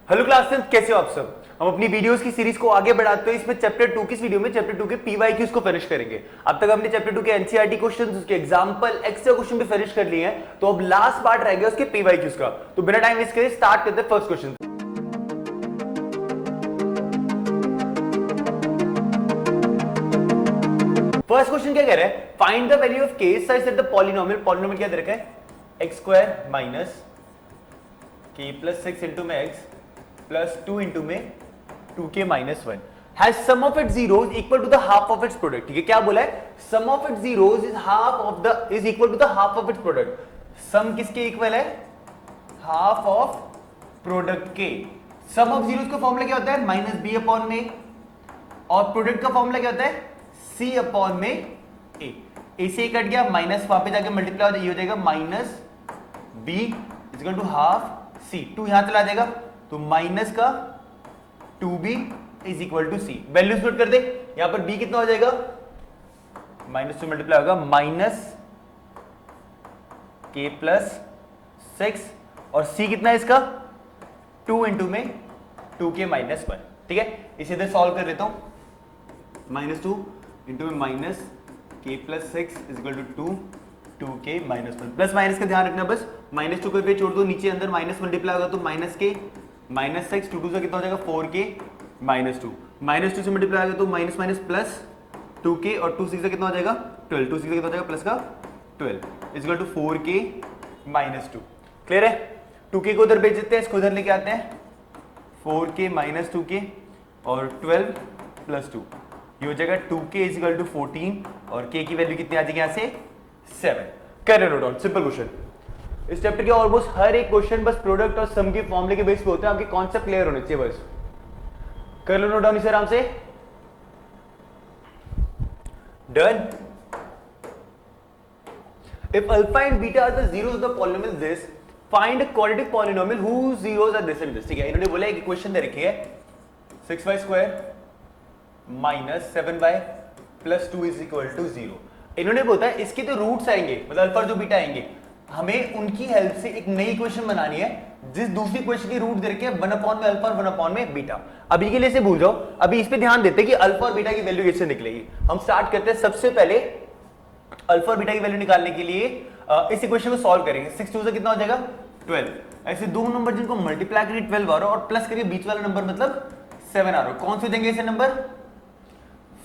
Hello class 10 कैसे हो आप सब। हम अपनी वीडियोस की सीरीज को आगे बढ़ाते हैं। इसमें चैप्टर 2 की वीडियो में चैप्टर 2 के पीवाईक्यूज को फिनिश करेंगे। अब तक हमने चैप्टर 2 के एनसीईआरटी क्वेश्चंस, उसके एग्जांपल, एक्स्ट्रा क्वेश्चन भी फिनिश कर लिए हैं। तो अब लास्ट पार्ट रह गया उसके पीवाईक्यूज का। तो बिना टाइम वेस्ट करे स्टार्ट करते हैं फर्स्ट क्वेश्चन। फर्स्ट क्वेश्चन क्या कह रहा है, find the value of k such that the polynomial क्या दे रखा है, x square minus k plus 6 into में x प्लस 2 इंटू में 2k minus 1 has sum of its zeros equal to the half of its product. ठीक है, क्या बोला है, sum of its zeros is equal to the half of its product. Sum किसके equal है, half of product के। सम of zeros का formula क्या होता है, माइनस बी अपॉन में, और प्रोडक्ट का फॉर्मूला क्या होता है, सी अपॉन में ए से कट गया, माइनस वहां पे जाके मल्टीप्लाई हो जाएगा, minus b equal to half c, 2 यहां चला जाएगा तो माइनस का 2b is equal to c. Values note कर दे, यहां पर b कितना हो जाएगा, माइनस 2 मल्टीप्लाई होगा माइनस k प्लस 6, और c कितना है इसका 2 इंटू में 2k माइनस 1। ठीक है, इसे इधर सॉल्व कर लेता हूं, माइनस 2 इंटू में minus k plus 6 is equal to 2k minus 1। Plus minus का ध्यान रखना, बस माइनस 2 को पे छोड़ दो, नीचे अंदर माइनस मल्टीप्लाई होगा तो माइनस k माइनस 6, 2 से कितना हो जाएगा 4k माइनस 2, माइनस 2 से मल्टीप्लाई होगा तो माइनस माइनस प्लस 2k, और 2 6 से कितना हो जाएगा 12, 2 6 से कितना हो जाएगा प्लस का 12 is equal to 4k minus 2। Clear है, 2k को उधर भेज देते हैं, इसको उधर लेके आते हैं, 4k माइनस 2k और 12 प्लस 2, ये हो जाएगा 2k इज इक्वल टू 14, और k की वैल्यू कितनी आ जाएगी यहाँ से 7। कर लो डाउन, सिंपल क्वेश्चन। इस चैप्टर के ऑलमोस्ट हर एक क्वेश्चन बस प्रोडक्ट और सम के फॉर्मूले के बेस पे होते हैं, आपके कॉन्सेप्ट क्लियर होने चाहिए बस। कर लो नोट डाउन इसे आराम से, done. If alpha and beta are the zeros of the polynomial this, find a quadratic polynomial whose zeros are this and this. ठीक है, इन्होंने बोला एक इक्वेशन दे रखी है, 6y square minus 7y plus 2 is equal to 0। इन्होंने बोला है इसके तो रूट्स आएंगे, मतलब अल्फा जो बीटा आएंगे, हमें उनकी हेल्प से एक नई इक्वेशन बनानी है जिस दूसरी इक्वेशन की रूट दे रखे हैं 1 अपॉन में अल्फा और 1 अपॉन में बीटा। अभी के लिए इसे भूल जाओ, अभी इस पे ध्यान देते हैं कि अल्फा और बीटा की वैल्यू कैसे निकलेगी। हम स्टार्ट करते हैं, सबसे पहले अल्फा और बीटा की वैल्यू निकालने के लिए इस इक्वेशन को सॉल्व करेंगे। 6 2 से कितना हो जाएगा 12, ऐसे दो नंबर जिनको मल्टीप्लाई करिए 12 आ रहा और प्लस करिए बीच वाला नंबर मतलब 7 आ रहा, कौन से देंगे ऐसे नंबर,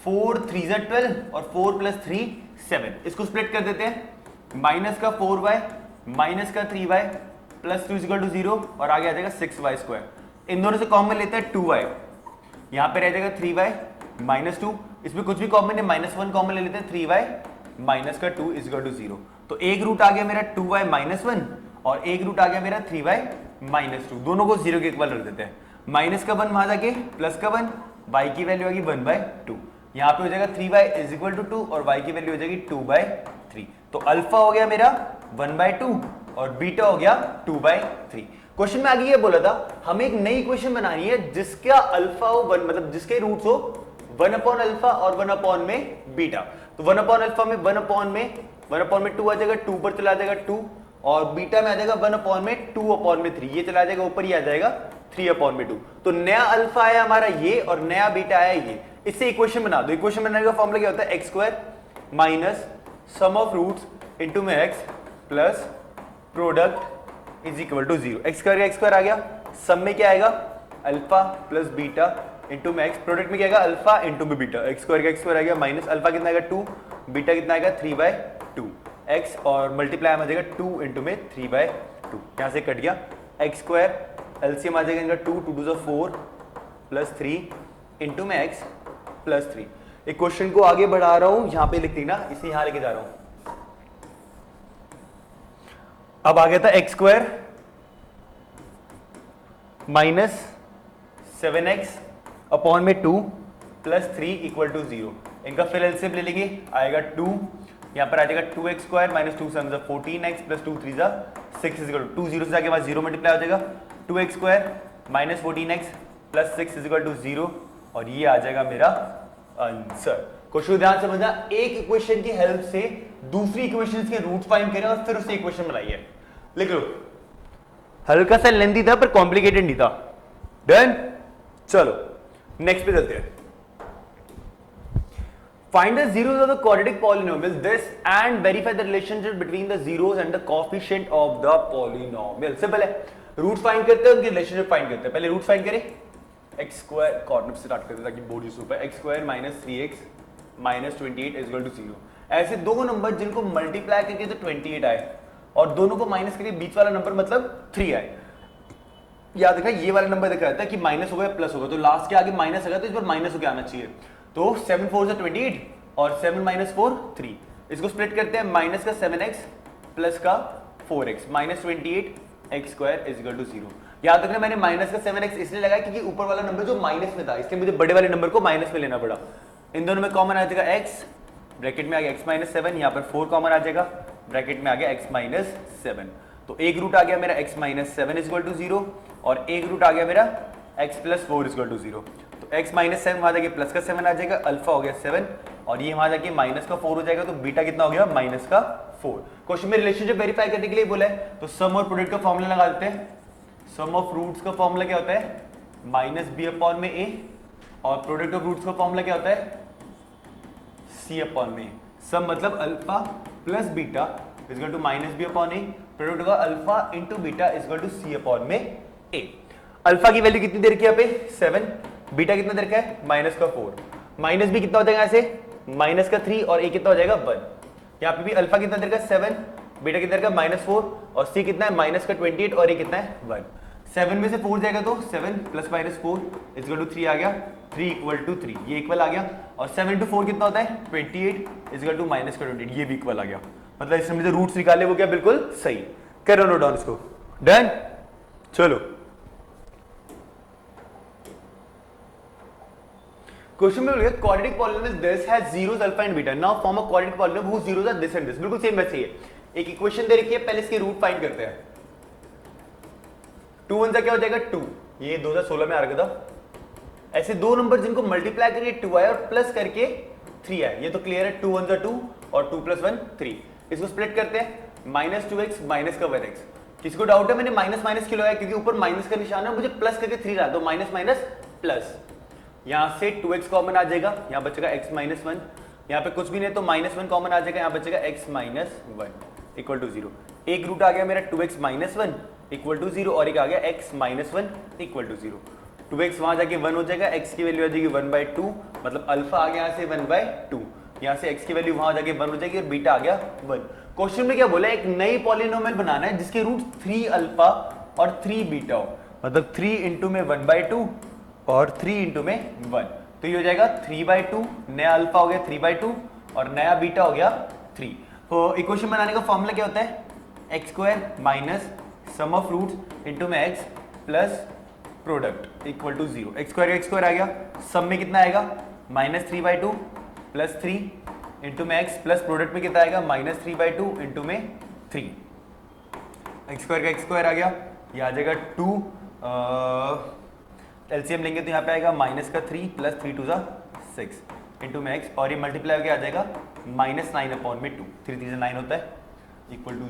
4 3 12 और 4 प्लस 3 7। इसको स्प्लिट कर देते हैं, माइनस का 4y माइनस का 3y प्लस 2 इक्वल टू 0, और आगे आ जाएगा 6y स्क्वायर। इन दोनों से कॉमन लेते हैं 2y, यहां पे रह जाएगा 3y माइनस 2, इसमें कुछ भी कॉमन है, माइनस 1 कॉमन ले लेते हैं, 3y माइनस का 2 इक्वल टू 0। तो एक रूट आ गया मेरा 2y माइनस 1 और एक रूट आ गया मेरा 3y माइनस 2, दोनों को 0 के इक्वल रख देते हैं। माइनस का 1 वहां जाके प्लस का 1, y की वैल्यू आएगी 1/2, यहां पे हो जाएगा 3y इज इक्वल टू 2 और y की वैल्यू हो जाएगी 2/3। तो अल्फा हो गया मेरा 1/2 और बीटा हो गया 2/3। क्वेश्चन में आगे ये बोला था हमें एक नई इक्वेशन बनानी है जिसका अल्फा हो 1, मतलब जिसके रूट्स हो 1 अपॉन अल्फा और 1 अपॉन में बीटा। तो 1 अपॉन अल्फा में 1 अपॉन में 2 आ जाएगा, 2 पर चला जाएगा 2, और बीटा में आ जाएगा 1 अपॉन में 2 अपॉन में 3, ये चला जाएगा ऊपर ही आ जाएगा 3 अपॉन में 2। तो नया अल्फा आया हमारा ये और नया बीटा आया ये, इससे इक्वेशन बना दो। इक्वेशन बनाने का फॉर्मूला क्या होता है, x square minus sum of roots into में x plus product is equal to 0। X square आ गया, सम में क्या आएगा अल्फा प्लस बीटा इनटू में एक्स, प्रोडक्ट में क्या आएगा अल्फा इनटू में बीटा। एक्स स्क्वायर आ गया माइनस अल्फा कितना आएगा 2, बीटा कितना आएगा 3/2 एक्स, और मल्टीप्लाई में आ जाएगा 2 इनटू में 3/2, यहां से कट गया एक्स स्क्वायर, एलसीएम आ जाएगा इनका 2 2 2 4 प्लस 3 इनटू में एक्स प्लस 3। एक क्वेश्चन को आगे बढ़ा रहा हूं, यहां पे लिख लेना, इसे यहां लेके जा रहा हूं। अब आ गया था x square minus 7x upon में 2 प्लस 3 इक्वल टू 0। इनका फिर एलसीएम ले लेंगे, आएगा 2, यहां पर आ जाएगा 2x square minus 2 7 14x plus 2 3 6 equal to 2, 0 से आगे बाद 0 मल्टीप्लाई हो जाएगा, 2x square minus 14x plus 6 equal to 0, और ये आ जाएगा मेरा आंसर। क्वेश्चन ध्यान समझना, एक इक्वेशन की हेल्प से दूसरी इक्वेशन के रूट फाइंड करें और फिर उससे इक्वेशन बनाइए। लिख लो, हल्का सा लेंथी था पर कॉम्प्लिकेटेड नहीं था। डन। चलो नेक्स्ट पे चलते हैं। Find the zeros of the quadratic polynomial this and verify the relationship between the zeros and the coefficient of the polynomial। Simple है, रूट फाइंड करते हैं, उनकी रिलेशनशिप फाइंड करते हैं। पहले रूट फाइंड करें, एक्स स्क्वायर कोऑर्डिनेट से start करते हैं ताकि बोर्ड यूज हो पाए। X square minus 3x minus 28 is equal to 0। ऐसे दो नंबर जिनको मल्टीप्लाई करके तो 28 आए और दोनों को माइनस करके बीच वाला नंबर मतलब 3 आए। याद रखा, ये वाला नंबर दिखा रहता है कि माइनस होगा या प्लस होगा, तो लास्ट के आगे माइनस आएगा तो इस बार माइनस होकर आना चाहिए। तो 7 4 से 28 और 7 माइनस 4 3। इसको स्प्लिट करते हैं, माइनस का 7x प्लस का 4x minus 28 x square is equal to 0। याद रखना मैंने माइनस का 7x इसलिए लगाया क्योंकि ऊपर वाला नंबर जो माइनस में था इसलिए मुझे बड़े वाले नंबर को माइनस में लेना पड़ा। इन दोनों में कॉमन आ जाएगा x, ब्रैकेट में आ गया x माइनस 7, यहाँ पर 4 कॉमन आ जाएगा, ब्रैकेट में आ गया x माइनस 7। तो एक रूट आ गया मेरा x minus 7 is equal to 0 और एक रूट आ गया मेरा x plus 4 is equal to 0। तो x माइनस 7 वहां जाके प्लस का 7 आ जाएगा, अल्फा हो गया 7 और ये वहां जाके माइनस का 4 हो जाएगा, तो बीटा कितना हो गया माइनस का 4। क्वेश्चन में रिलेशनशिप वेरीफाई करने के लिए बोला है तो सम और प्रोडक्ट का फॉर्मूला लगा देते हैं। सम ऑफ रूट्स का फॉर्मूला क्या होता है, माइनस बी अपॉन में ए, और प्रोडक्ट ऑफ रूट्स का फॉर्मूला क्या होता है, सी अपॉन में। सम मतलब alpha plus beta is equal to minus B upon A, product होगा alpha into beta is equal to C upon में ए। अल्फा की वैल्यू कितनी देर की यहाँ पे 7, बीटा कितना देर का है माइनस का 4, माइनस बी कितना हो जाएगा ऐसे माइनस का 3 और ए कितना हो जाएगा 1। यहाँ पे भी अल्फा कितना देर का 7, बीटा कितना देर का माइनस 4 और सी कितना है माइनस का 28 और ए कितना है 1। 7 में से 4 जाएगा तो 7 plus minus 4 is equal to 3 आ गया, 3 इक्वल टू 3 ये इक्वल आ गया, और 7 इंटू 4 कितना होता है 28 इज इक्वल टू माइनस का 28 ये भी इक्वल आ गया। मतलब इसमें जो रूट्स निकाले वो क्या बिल्कुल सही। करो नोट डाउन इसको, डन। चलो क्वेश्चन में बोलिए quadratic polynomial this has zeros alpha and beta, now form a quadratic polynomial whose zeros are this and this। बिल्कुल सेम वैसे ही है, एक इक्वेशन दे रखी है, पहले इसके रूट फाइंड करते हैं। 2 1 क्या हो जाएगा 2, ये 2016 में आ रखा था। ऐसे दो नंबर जिनको मल्टीप्लाई करके 2 आया और प्लस करके 3 आया, ये तो क्लियर है। 2 1 2 और 2 प्लस 1 3। इसको स्प्लिट करते हैं, माइनस 2x माइनस का 1x। किसको डाउट है, मैंने माइनस माइनस क्यों लगाया क्योंकि ऊपर माइनस का निशान है, मुझे प्लस करके 3 रहा, तो माइनस माइनस प्लस। यहाँ से 2x कॉमन आ जाएगा, यहाँ बचेगा x माइनस 1, यहाँ पे कुछ भी नहीं तो माइनस 1 कॉमन आ जाएगा, यहाँ बचेगा x माइनस 1 इक्वल टू 0। एक रूट आ गया मेरा 2x माइनस 1 इक्वल टू 0 और एक आ गया x minus 1 equal to 0। 2x वहां जाके 1 हो जाएगा, x की वैल्यू आ जाएगी 1/2, मतलब अल्फा आ गया यहाँ से 1/2, यहाँ से x की वैल्यू वहां जाके 1 हो जाएगी और बीटा आ गया 1। क्वेश्चन में क्या बोला, एक नई पॉलिनोमियल बनाना है जिसके रूट 3 अल्फा और 3 बीटा हो, मतलब 3 इंटू में 1/2 और 3 इंटू में 1, तो ये हो जाएगा 3/2, नया अल्फा हो गया 3/2 और नया बीटा हो गया 3। तो इक्वेशन बनाने का फॉर्मूला क्या होता है, x square minus sum of roots into में x plus product equal to 0। X square आ गया, सम में कितना आएगा माइनस 3/2 प्लस 3 इंटू में एक्स प्लस प्रोडक्ट में कितना आएगा माइनस 3/2 इंटू में 3। एक्स स्क्वायर आ गया, ये आ जाएगा 2, एलसीएम लेंगे तो यहाँ पे आएगा माइनस का 3 प्लस 3 2 6 इंटू में एक्स, और ये मल्टीप्लाई होकर आ जाएगा माइनस 9 अपॉन में 2, 3 3 से 9 होता है, इक्वल टू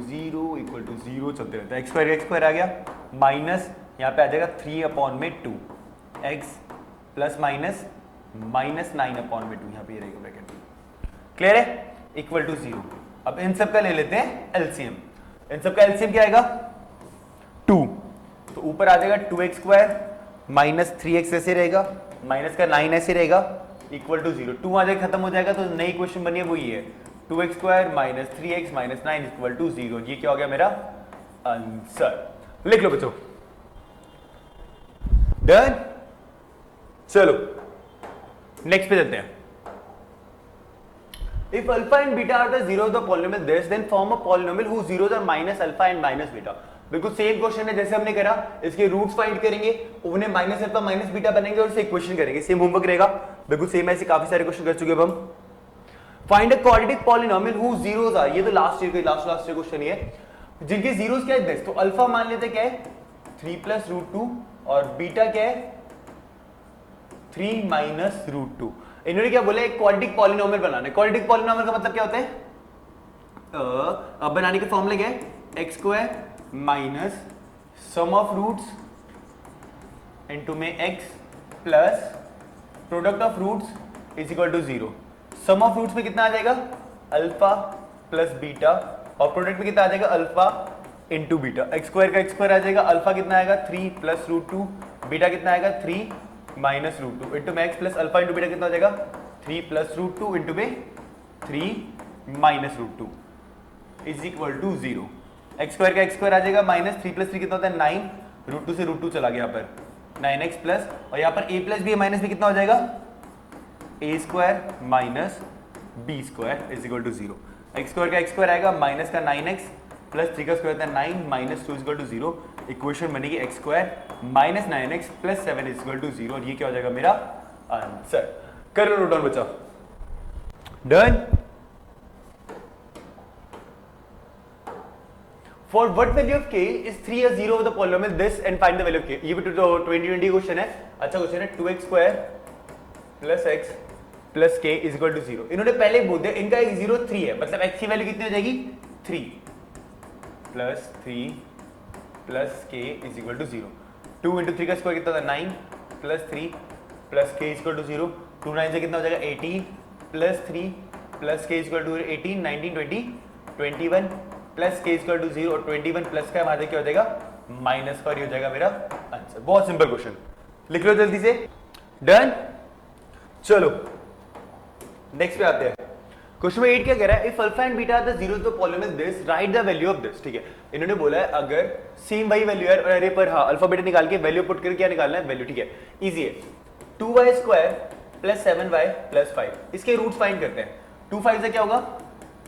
0 चलते रहता है। एक्स स्क्वायर आ गया, माइनस यहाँ पे आ जाएगा 3 अपॉन में 2 x plus minus minus 9 upon में 2, यहाँ पे ये रहेगा ब्रैकेट। क्लियर है, इक्वल टू 0। अब इन सब का ले लेते हैं एलसीएम। इन सब का एलसीएम क्या आएगा 2, तो ऊपर आ जाएगा 2x स्क्वायर माइनस 3x ऐसे रहेगा, माइनस का 9 ऐसे रहेगा, इक्वल टू 0। 2 आ जाएगा खत्म हो जाएगा, तो नई इक्वेशन बनी है वो ये है 2x square minus 3x minus 9 equal to 0। ये क्या हो गया मेरा आंसर, लिख लो बच्चों, डन। चलो नेक्स्ट पे चलते हैं। If alpha and beta are the zeros of the polynomial this, then form a polynomial whose zeros are minus alpha and minus beta। बिल्कुल सेम क्वेश्चन है जैसे हमने करा, इसके रूट्स फाइंड करेंगे, उन्हें माइनस अल्फा माइनस बीटा बनेंगे और इसे इक्वेशन करेंगे, सेम होमवर्क रहेगा, बिल्कुल सेम। ऐसे काफी सारे क्वेश्चन कर चुके हैं हम। Find a quadratic polynomial whose zeros are, ये तो लास्ट ईयर का लास्ट क्वेश्चन है, जिनके जीरोस क्या है 10। तो अल्फा मान लेते क्या है 3 प्लस रूट 2 और बीटा क्या है 3 माइनस रूट 2। इन्होंने क्या बोला, एक क्वाड्रेटिक पॉलिनोमियल बनाना है। क्वाड्रेटिक पॉलिनोमियल का मतलब क्या होता है, अब बनाने के फॉर्मूले क्या है, x square minus sum of roots into में x plus product of roots is equal to 0। Sum of roots में कितना आ जाएगा अल्फा प्लस बीटा और प्रोडक्ट में कितना आ जाएगा alpha into beta. X square का एक्स स्क्वायर आ जाएगा, अल्फा कितना आएगा 3 प्लस रूट 2, बीटा कितना आएगा 3 माइनस रूट 2 इंटू में x plus alpha into beta कितना हो जाएगा 3 प्लस रूट 2 इंटू में 3 minus root 2 is equal to 0। X square का एक्स स्क्वायर आ जाएगा माइनस 3 प्लस 3 कितना होता है 9, रूट 2 से रूट 2 चला गया यहाँ पर 9x प्लस और यहाँ पर a plus B minus B कितना हो जाएगा a square minus B square is equal to 0। X square का एक्स स्क्वायर आएगा माइनस का 9x प्लस 3 का स्क्वायर होता है 9 minus 2 is equal to 0। Equation बनेगी x square minus 9x plus 7 is equal to 0 और ये क्या हो जाएगा मेरा आंसर। कर लो नोट डाउन बच्चा। Done. For what value of k is 3 or 0 of the polynomial this and find the value of k। ये भी 2020 क्वेश्चन है, अच्छा क्वेश्चन है। 2x square plus x plus k is equal to 0। इन्होंने पहले बोल दिया इनका एक 0 3 है, मतलब x की वैल्यू कितनी हो जाएगी 3 plus 3 plus k is equal to 0। 2 into 3 का स्क्वायर कितना होता है 9 plus 3 plus k is equal to 0। 2 9 से कितना हो जाएगा 18 plus 3 plus k is equal to 18 19 20 21 plus k equal to 0 और 21 प्लस का हमारे क्या हो जाएगा माइनस का, ये हो जाएगा मेरा आंसर। बहुत सिंपल क्वेश्चन, लिख लो जल्दी से। डन। चलो नेक्स्ट पे आते हैं। क्वेश्चन में 8 क्या कह रहा है, if alpha and beta are the zeros of the polynomial this write the value of this. ठीक है, इन्होंने बोला है अगर सेम वही वैल्यू है और अरे पर हाँ अल्फा बीटा निकाल के वैल्यू पुट करके क्या निकालना है वैल्यू। ठीक है, इजी है। 2y square plus 7y plus 5 इसके रूट्स फाइंड करते हैं। 2 5 से क्या होगा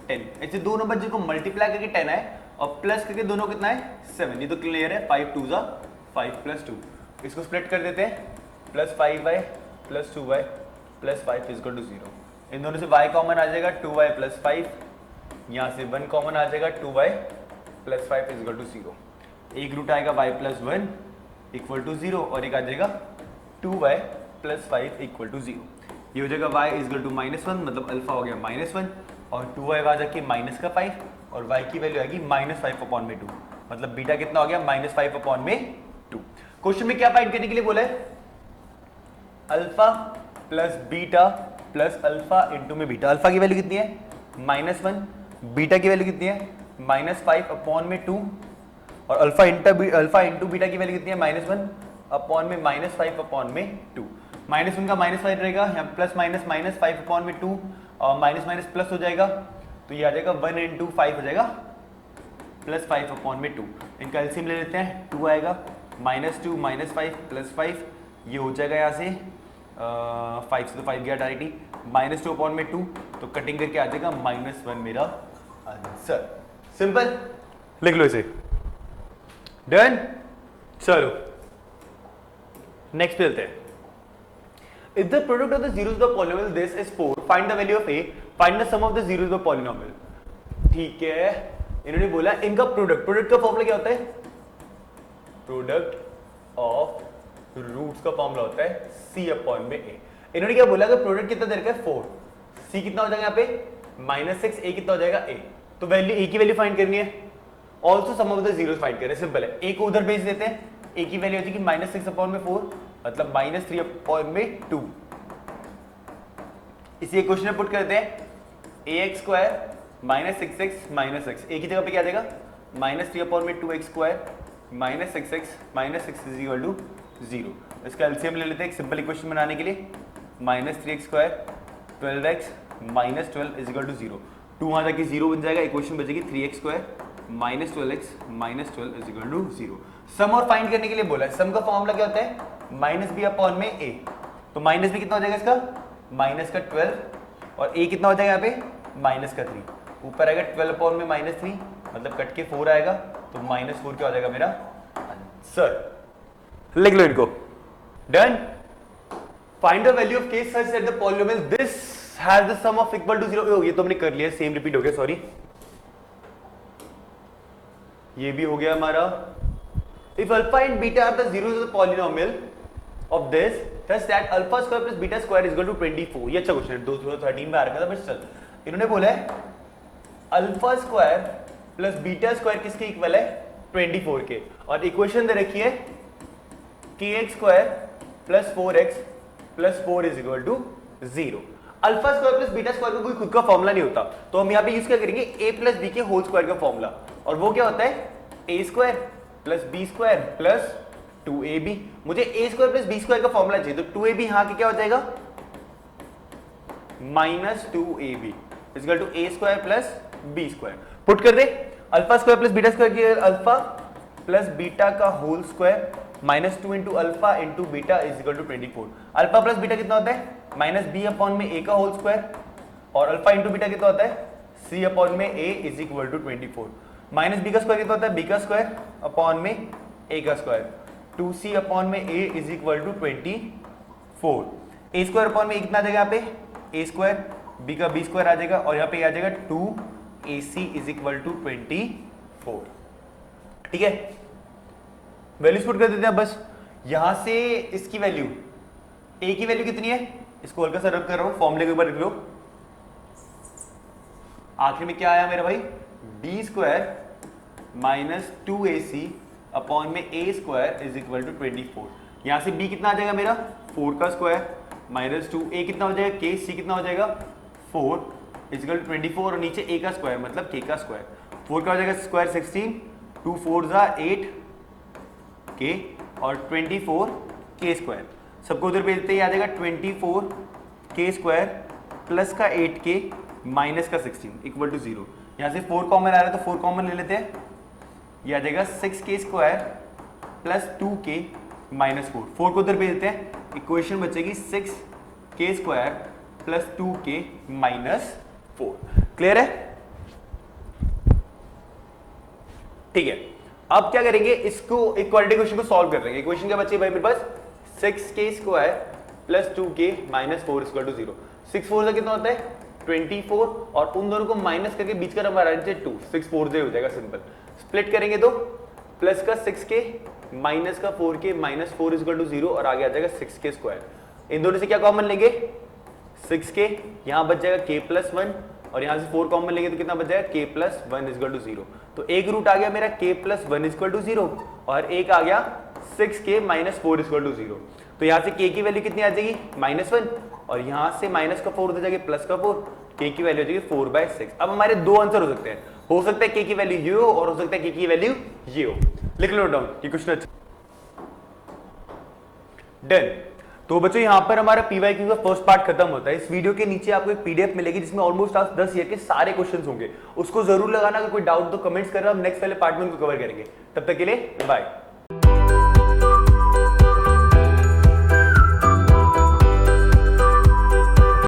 10, ऐसे दो नंबर जिनको मल्टीप्लाई करके 10 आए और प्लस करके दोनों कितना है 7। ये तो क्लियर है। 5 2 5 प्लस 2 इसको स्प्लिट कर देते हैं plus 5y plus 2y plus 5 is equal to 0। इन दोनों से y कॉमन आ जाएगा 2y प्लस 5, यहाँ से 1 कॉमन आ जाएगा 2y plus 5 is equal to 0। एक रूट आएगा y प्लस 1 इक्वल टू 0 और एक आ जाएगा 2y प्लस 5 इक्वल टू 0। ये हो जाएगा y इज इक्वल टू -1, मतलब अल्फा हो गया -1 और 2y आ जाके माइनस का 5 और y की वैल्यू आएगी -5/2, मतलब बीटा कितना हो गया -5/2। क्वेश्चन में क्या फाइंड करने के लिए बोला है alpha plus beta plus alpha into में बीटा। अल्फा की वैल्यू कितनी है -1, बीटा की वैल्यू कितनी है -5/2 और अल्फा इंटू बीटा की वैल्यू कितनी है -1/-5/2। -1 का -5 रहेगा यहाँ प्लस माइनस -5/2 और माइनस माइनस प्लस हो जाएगा तो ये आ जाएगा 1 इंटू 5 हो जाएगा प्लस 5/2। इनका एलसीएम ले लेते हैं। 2 आएगा -2 -5 प्लस 5, ये हो जाएगा यहाँ से 5 से तो 5 गया डायरेक्टली -2/2 तो कटिंग करके आ जाएगा -1 मेरा आंसर। सिंपल, लिख लो इसे। डन। चलो नेक्स्ट पे चलते हैं। If the product of the zeros of the polynomial this is 4, find the value of a, find the sum of the zeros of the polynomial। ठीक है, इन्होंने बोला इनका प्रोडक्ट का फॉर्मूला क्या होता है प्रोडक्ट ऑफ रूट्स का फॉर्मूला होता है c अपॉन में a। इन्होंने क्या बोला अगर प्रोडक्ट कितना दे रखा है 4, c कितना हो जाएगा यहाँ पे -6, a कितना हो जाएगा a, तो वैल्यू a की वैल्यू फाइंड करनी है। Also sum of the zeros find करें, सिंपल है। a को उधर भेज देते हैं, a की वैल्यू हो जाएगी -6/4 मतलब -3/2। इसी क्वेश्चन में पुट करते हैं ax square -6x -x, a की जगह पे क्या आ जाएगा -3/2x square -6x -6 is equal to 0। इसका एलसीएम ले लेते हैं एक सिंपल इक्वेशन बनाने के लिए। -3x square 12x -12 is equal to 0। 2 वहां जाके 0 बन जाएगा, इक्वेशन बचेगी 3x square -12x -12 is equal to 0। Sum और फाइंड करने के लिए बोला है। सम का फॉर्मूला क्या होता है -b/a, तो माइनस b कितना हो जाएगा इसका -12 और a कितना हो जाएगा यहाँ पे -3। ऊपर आएगा 12/3 मतलब कट के 4 आएगा तो -4 क्या हो जाएगा मेरा आंसर। लिख लो इनको। Done. Find the value of k such that the polynomial this has the sum of equal to 0। ये तो हमने कर लिया, सेम रिपीट हो गया, सॉरी ये भी हो गया हमारा। If alpha and beta are the zeros of the polynomial of this, thus that alpha square plus beta square is equal to 24। ये अच्छा क्वेश्चन है, 2013 में आ रखा था, बस चल। इन्होंने बोला है alpha square plus beta square किसके इक्वल है 24 के, और इक्वेशन दे रखी है kx square plus 4x plus 4 is equal to 0। Alpha square plus beta square का कोई खुद का फॉर्मूला नहीं होता, तो हम यहाँ पे यूज क्या करेंगे, a प्लस बी के होल स्क्वायर का फॉर्मूला, और वो क्या होता है a square plus B square plus 2ab। मुझे a square plus B square का फॉर्मूला चाहिए, तो 2ab यहां के क्या हो जाएगा minus 2ab equal to a square plus B square. Put कर दे, alpha square plus beta square की अल्फा प्लस बीटा का whole square minus 2 into alpha into beta is equal to 24। Alpha plus beta कितना होता है minus B upon में a का whole square, और अल्फा इंटू बीटा कितना होता है c अपॉन में a is equal to 24। Minus b का स्क्वायर कितना होता है b का स्क्वायर अपॉन में a का स्क्वायर, 2c अपॉन में a is equal to 24। a square upon में कितना आ जाएगा यहाँ पे a स्क्वायर, b का b स्क्वायर आ जाएगा, और यहाँ पे आ जाएगा 2ac इज इक्वल टू 24। ठीक है, वैल्यूज पुट कर देते हैं बस। यहां से इसकी वैल्यू a की वैल्यू कितनी है, इसको हल्का सा रब कर रहा हूं, फॉर्मूले के ऊपर लिख लो। आखिर में क्या आया मेरा भाई, b square minus 2ac upon में a square is equal to 24। यहां से b कितना आ जाएगा मेरा 4 का स्क्वायर माइनस 2, a कितना हो जाएगा k, c कितना हो जाएगा 4 इज इक्वल टू 24, और नीचे a का स्क्वायर मतलब k का स्क्वायर, 4 का हो जाएगा स्क्वायर 16, 2 4 जा 8 k और 24 k स्क्वायर, सबको उधर भेज देते हैं, आ जाएगा 24 k स्क्वायर प्लस का 8k माइनस का 16 इक्वल टू 0। यहाँ से 4 कॉमन आ रहा है तो 4 कॉमन ले लेते हैं, ये आ जाएगा 6k square plus 2k minus 4, 4 को उधर भेज देते हैं, इक्वेशन बचेगी 6k square plus 2k minus 4। Clear है? ठीक है, अब क्या करेंगे, इसको इक्वालिटी क्वेश्चन को सॉल्व कर लेंगे। इक्वेशन क्या बची भाई मेरे पास, 6k square plus 2k minus 4 equal to 0। 6 4 से कितना होता है 24, और उन दोनों को माइनस करके बीच का नंबर आ जाए 2, 6 4 से हो जाएगा सिंपल। स्प्लिट करेंगे तो प्लस का 6k माइनस का 4k माइनस 4 इक्वल टू 0, और आगे आ जाएगा 6k स्क्वायर। इन दोनों से क्या कॉमन लेंगे 6k, यहां बच जाएगा k प्लस 1, और यहां से 4 कॉमन लेंगे तो कितना बच जाएगा k प्लस 1 इक्वल टू 0। तो एक रूट आ गया मेरा k प्लस 1 इक्वल टू 0, और एक आ गया 6k माइनस 4 इक्वल टू 0। तो यहां से k की वैल्यू कितनी आ जाएगी -1, और यहां से माइनस का 4 हो जाएगा प्लस का 4, k की वैल्यू हो जाएगी 4/6। अब हमारे दो आंसर हो सकते हैं, हो सकता है k की वैल्यू ये हो और हो सकता है k की वैल्यू ये हो। लिख लो डाउन ये क्वेश्चन अच्छा। डन। तो बच्चों यहाँ पर हमारा पीवाईक्यू का फर्स्ट पार्ट खत्म होता है। इस वीडियो के नीचे आपको एक पीडीएफ मिलेगी जिसमें ऑलमोस्ट 10 ईयर के सारे क्वेश्चंस होंगे, उसको जरूर लगाना। अगर कोई डाउट तो कमेंट्स करना, हम नेक्स्ट वाले पार्ट में उनको कवर करेंगे। तब तक के लिए बाय।